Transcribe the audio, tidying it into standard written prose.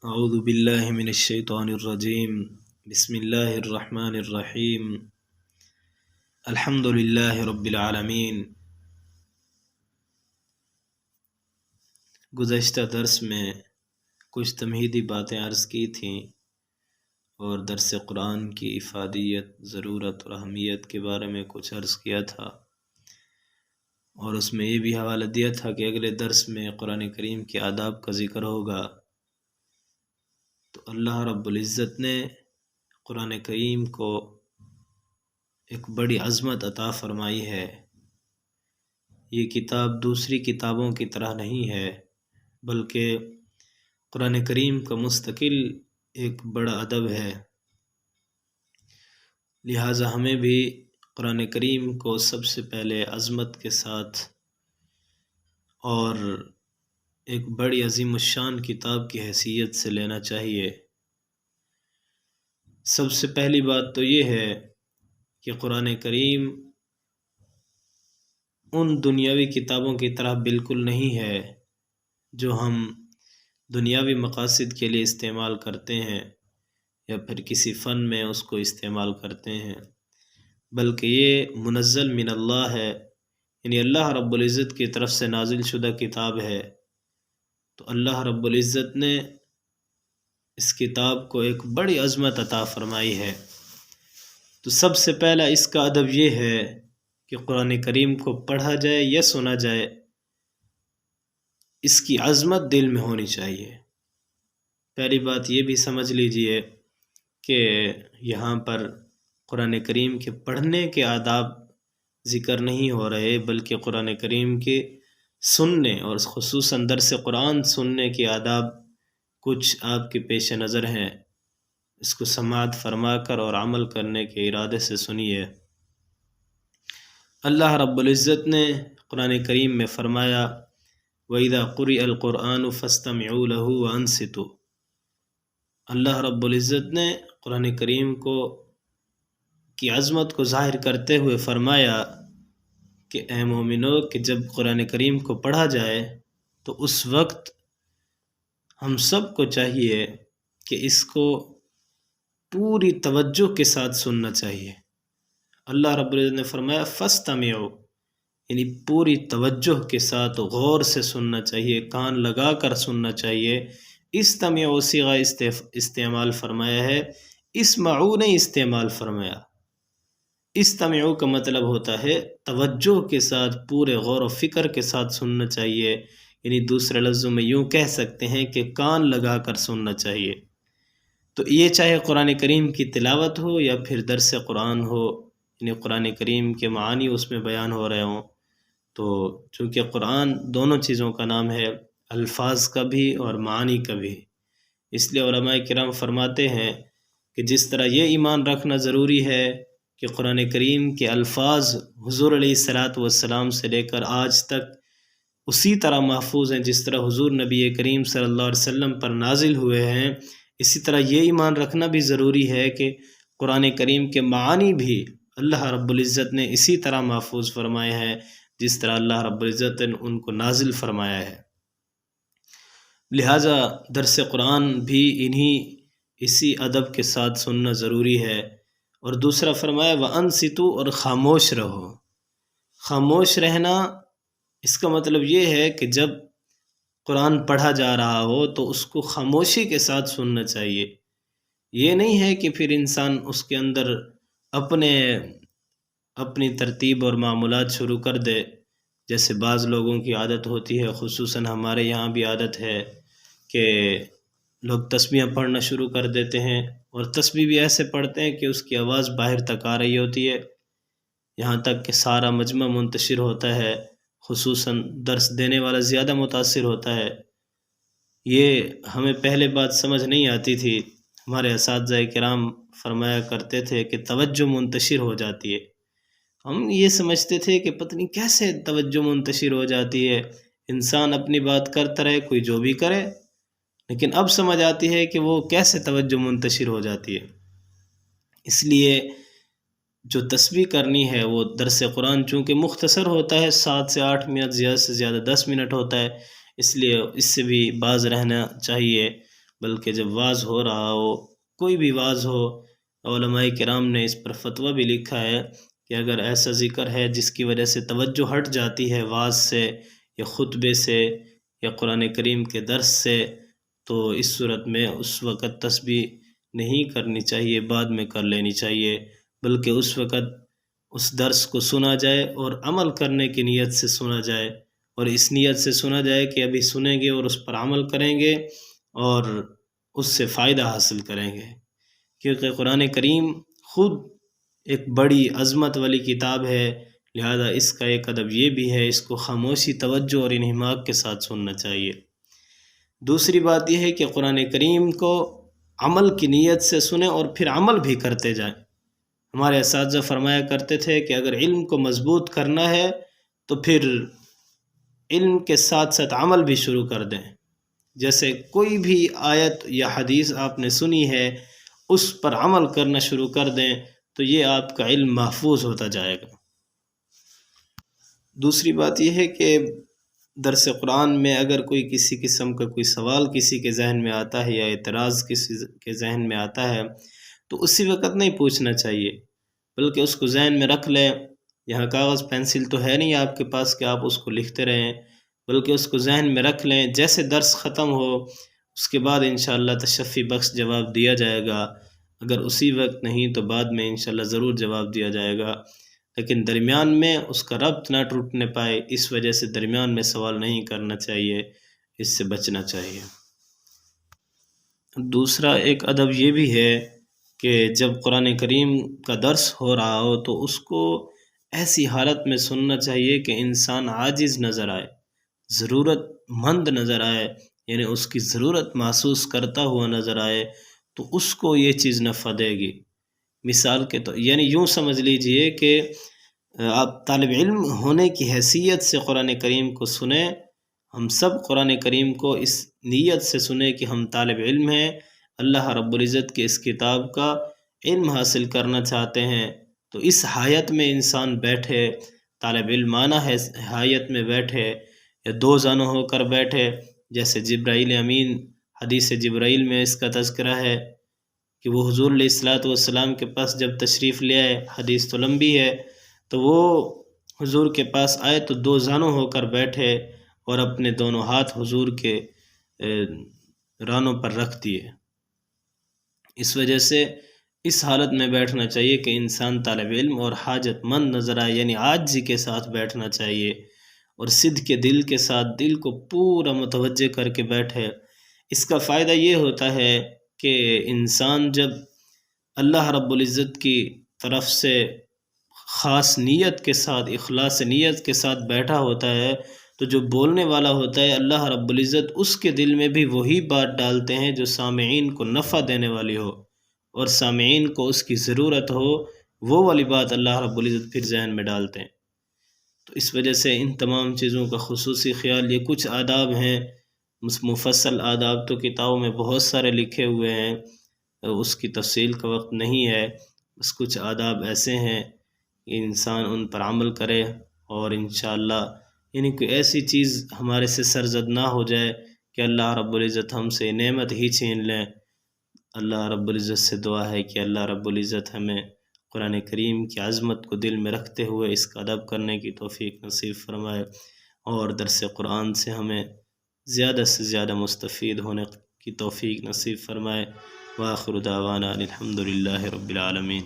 اعوذ باللہ من الشیطان الرجیم بسم اللہ الرحمن الرحیم الحمد للہ رب العالمین۔ گزشتہ درس میں کچھ تمہیدی باتیں عرض کی تھیں اور درس قرآن کی افادیت، ضرورت اور اہمیت کے بارے میں کچھ عرض کیا تھا، اور اس میں یہ بھی حوالہ دیا تھا کہ اگلے درس میں قرآن کریم کے آداب کا ذکر ہوگا۔ تو اللہ رب العزت نے قرآن کریم کو ایک بڑی عظمت عطا فرمائی ہے۔ یہ کتاب دوسری کتابوں کی طرح نہیں ہے، بلکہ قرآن کریم کا مستقل ایک بڑا ادب ہے۔ لہٰذا ہمیں بھی قرآن کریم کو سب سے پہلے عظمت کے ساتھ اور ایک بڑی عظیم الشان کتاب کی حیثیت سے لینا چاہیے۔ سب سے پہلی بات تو یہ ہے کہ قرآن کریم ان دنیاوی کتابوں کی طرح بالکل نہیں ہے جو ہم دنیاوی مقاصد کے لیے استعمال کرتے ہیں یا پھر کسی فن میں اس کو استعمال کرتے ہیں، بلکہ یہ منزل من اللہ ہے، یعنی اللہ رب العزت کی طرف سے نازل شدہ کتاب ہے۔ تو اللہ رب العزت نے اس کتاب کو ایک بڑی عظمت عطا فرمائی ہے۔ تو سب سے پہلا اس کا ادب یہ ہے کہ قرآن کریم کو پڑھا جائے یا سنا جائے، اس کی عظمت دل میں ہونی چاہیے۔ پہلی بات یہ بھی سمجھ لیجئے کہ یہاں پر قرآن کریم کے پڑھنے کے آداب ذکر نہیں ہو رہے، بلکہ قرآن کریم کے سننے اور خصوصاً درس قرآن سننے کے آداب کچھ آپ کے پیش نظر ہیں۔ اس کو سماعت فرما کر اور عمل کرنے کے ارادے سے سنیے۔ اللہ رب العزت نے قرآن کریم میں فرمایا وَإِذَا قُرِئَ الْقُرْآنُ فَاسْتَمِعُوا لَهُ وَأَنصِتُوا۔ اللہ رب العزت نے قرآن کریم کی عظمت کو ظاہر کرتے ہوئے فرمایا کہ اے مومنو، کہ جب قرآن کریم کو پڑھا جائے تو اس وقت ہم سب کو چاہیے کہ اس کو پوری توجہ کے ساتھ سننا چاہیے۔ اللہ رب العزت نے فرمایا فاستمعوا، یعنی پوری توجہ کے ساتھ غور سے سننا چاہیے، کان لگا کر سننا چاہیے۔ استمعوا صیغہ استعمال فرمایا ہے، اسمعوا نہیں استعمال فرمایا۔ استمعوا کا مطلب ہوتا ہے توجہ کے ساتھ، پورے غور و فکر کے ساتھ سننا چاہیے، یعنی دوسرے لفظوں میں یوں کہہ سکتے ہیں کہ کان لگا کر سننا چاہیے۔ تو یہ چاہے قرآن کریم کی تلاوت ہو یا پھر درس قرآن ہو، یعنی قرآن کریم کے معانی اس میں بیان ہو رہے ہوں، تو چونکہ قرآن دونوں چیزوں کا نام ہے، الفاظ کا بھی اور معانی کا بھی، اس لیے علماء کرام فرماتے ہیں کہ جس طرح یہ ایمان رکھنا ضروری ہے کہ قرآن کریم کے الفاظ حضور علیہ الصلاۃ والسلام سے لے کر آج تک اسی طرح محفوظ ہیں جس طرح حضور نبی کریم صلی اللہ علیہ وسلم پر نازل ہوئے ہیں، اسی طرح یہ ایمان رکھنا بھی ضروری ہے کہ قرآن کریم کے معانی بھی اللہ رب العزت نے اسی طرح محفوظ فرمائے ہیں جس طرح اللہ رب العزت نے ان کو نازل فرمایا ہے۔ لہٰذا درس قرآن بھی اسی ادب کے ساتھ سننا ضروری ہے۔ اور دوسرا فرمایا وَأَنصِتُوا، اور خاموش رہو۔ خاموش رہنا اس کا مطلب یہ ہے کہ جب قرآن پڑھا جا رہا ہو تو اس کو خاموشی کے ساتھ سننا چاہیے۔ یہ نہیں ہے کہ پھر انسان اس کے اندر اپنی ترتیب اور معمولات شروع کر دے، جیسے بعض لوگوں کی عادت ہوتی ہے، خصوصاً ہمارے یہاں بھی عادت ہے کہ لوگ تسبیحیں پڑھنا شروع کر دیتے ہیں، اور تسبیح بھی ایسے پڑھتے ہیں کہ اس کی آواز باہر تک آ رہی ہوتی ہے، یہاں تک کہ سارا مجمع منتشر ہوتا ہے، خصوصاً درس دینے والا زیادہ متاثر ہوتا ہے۔ یہ ہمیں پہلے بات سمجھ نہیں آتی تھی، ہمارے اساتذہ کرام فرمایا کرتے تھے کہ توجہ منتشر ہو جاتی ہے۔ ہم یہ سمجھتے تھے کہ پتہ نہیں کیسے توجہ منتشر ہو جاتی ہے، انسان اپنی بات کرتا رہے، کوئی جو بھی کرے، لیکن اب سمجھ آتی ہے کہ وہ کیسے توجہ منتشر ہو جاتی ہے۔ اس لیے جو تسبیح کرنی ہے وہ درس قرآن چونکہ مختصر ہوتا ہے، 7 سے 8 منٹ، زیادہ سے زیادہ 10 منٹ ہوتا ہے، اس لیے اس سے بھی باز رہنا چاہیے، بلکہ جب واعظ ہو رہا ہو، کوئی بھی واعظ ہو، علماء کرام نے اس پر فتویٰ بھی لکھا ہے کہ اگر ایسا ذکر ہے جس کی وجہ سے توجہ ہٹ جاتی ہے واعظ سے یا خطبے سے یا قرآن کریم کے درس سے، تو اس صورت میں اس وقت تسبیح نہیں کرنی چاہیے، بعد میں کر لینی چاہیے، بلکہ اس وقت اس درس کو سنا جائے اور عمل کرنے کی نیت سے سنا جائے، اور اس نیت سے سنا جائے کہ ابھی سنیں گے اور اس پر عمل کریں گے اور اس سے فائدہ حاصل کریں گے، کیونکہ قرآن کریم خود ایک بڑی عظمت والی کتاب ہے، لہذا اس کا ایک ادب یہ بھی ہے اس کو خاموشی، توجہ اور انہماک کے ساتھ سننا چاہیے۔ دوسری بات یہ ہے کہ قرآن کریم کو عمل کی نیت سے سنیں اور پھر عمل بھی کرتے جائیں۔ ہمارے اساتذہ فرمایا کرتے تھے کہ اگر علم کو مضبوط کرنا ہے تو پھر علم کے ساتھ ساتھ عمل بھی شروع کر دیں، جیسے کوئی بھی آیت یا حدیث آپ نے سنی ہے اس پر عمل کرنا شروع کر دیں تو یہ آپ کا علم محفوظ ہوتا جائے گا۔ دوسری بات یہ ہے کہ درس قرآن میں اگر کوئی کسی قسم کا کوئی سوال کسی کے ذہن میں آتا ہے یا اعتراض کسی کے ذہن میں آتا ہے تو اسی وقت نہیں پوچھنا چاہیے، بلکہ اس کو ذہن میں رکھ لیں۔ یہاں کاغذ پینسل تو ہے نہیں آپ کے پاس کہ آپ اس کو لکھتے رہیں، بلکہ اس کو ذہن میں رکھ لیں، جیسے درس ختم ہو اس کے بعد انشاءاللہ تشفی بخش جواب دیا جائے گا، اگر اسی وقت نہیں تو بعد میں انشاءاللہ ضرور جواب دیا جائے گا، لیکن درمیان میں اس کا ربط نہ ٹوٹنے پائے اس وجہ سے درمیان میں سوال نہیں کرنا چاہیے، اس سے بچنا چاہیے۔ دوسرا ایک ادب یہ بھی ہے کہ جب قرآن کریم کا درس ہو رہا ہو تو اس کو ایسی حالت میں سننا چاہیے کہ انسان عاجز نظر آئے، ضرورت مند نظر آئے، یعنی اس کی ضرورت محسوس کرتا ہوا نظر آئے تو اس کو یہ چیز نفع دے گی۔ مثال کے تو یعنی یوں سمجھ لیجئے کہ آپ طالب علم ہونے کی حیثیت سے قرآن کریم کو سنیں، ہم سب قرآن کریم کو اس نیت سے سنیں کہ ہم طالب علم ہیں، اللہ رب العزت کی اس کتاب کا علم حاصل کرنا چاہتے ہیں، تو اس حایت میں انسان بیٹھے، طالب علمانہ حایت میں بیٹھے یا دو زانوں ہو کر بیٹھے، جیسے جبرائیل امین، حدیث جبرائیل میں اس کا تذکرہ ہے کہ وہ حضور علیہ الصلوۃ والسلام کے پاس جب تشریف لے آئے، حدیث تو لمبی ہے، تو وہ حضور کے پاس آئے تو دو زانوں ہو کر بیٹھے اور اپنے دونوں ہاتھ حضور کے رانوں پر رکھ دیے۔ اس وجہ سے اس حالت میں بیٹھنا چاہیے کہ انسان طالب علم اور حاجت مند نظر آئے، یعنی عاجزی کے ساتھ بیٹھنا چاہیے اور صدق کے دل کے ساتھ دل کو پورا متوجہ کر کے بیٹھے۔ اس کا فائدہ یہ ہوتا ہے کہ انسان جب اللہ رب العزت کی طرف سے خاص نیت کے ساتھ، اخلاص نیت کے ساتھ بیٹھا ہوتا ہے تو جو بولنے والا ہوتا ہے اللہ رب العزت اس کے دل میں بھی وہی بات ڈالتے ہیں جو سامعین کو نفع دینے والی ہو اور سامعین کو اس کی ضرورت ہو، وہ والی بات اللہ رب العزت پھر ذہن میں ڈالتے ہیں۔ تو اس وجہ سے ان تمام چیزوں کا خصوصی خیال، یہ کچھ آداب ہیں، مفصل آداب تو کتابوں میں بہت سارے لکھے ہوئے ہیں، اس کی تفصیل کا وقت نہیں ہے، بس کچھ آداب ایسے ہیں کہ انسان ان پر عمل کرے اور انشاءاللہ یعنی کوئی ایسی چیز ہمارے سے سرزد نہ ہو جائے کہ اللہ رب العزت ہم سے نعمت ہی چھین لیں۔ اللہ رب العزت سے دعا ہے کہ اللہ رب العزت ہمیں قرآن کریم کی عظمت کو دل میں رکھتے ہوئے اس کا ادب کرنے کی توفیق نصیب فرمائے اور درس قرآن سے ہمیں زیادہ سے زیادہ مستفید ہونے کی توفیق نصیب فرمائے۔ وآخر دعوانا الحمد للہ رب العالمین۔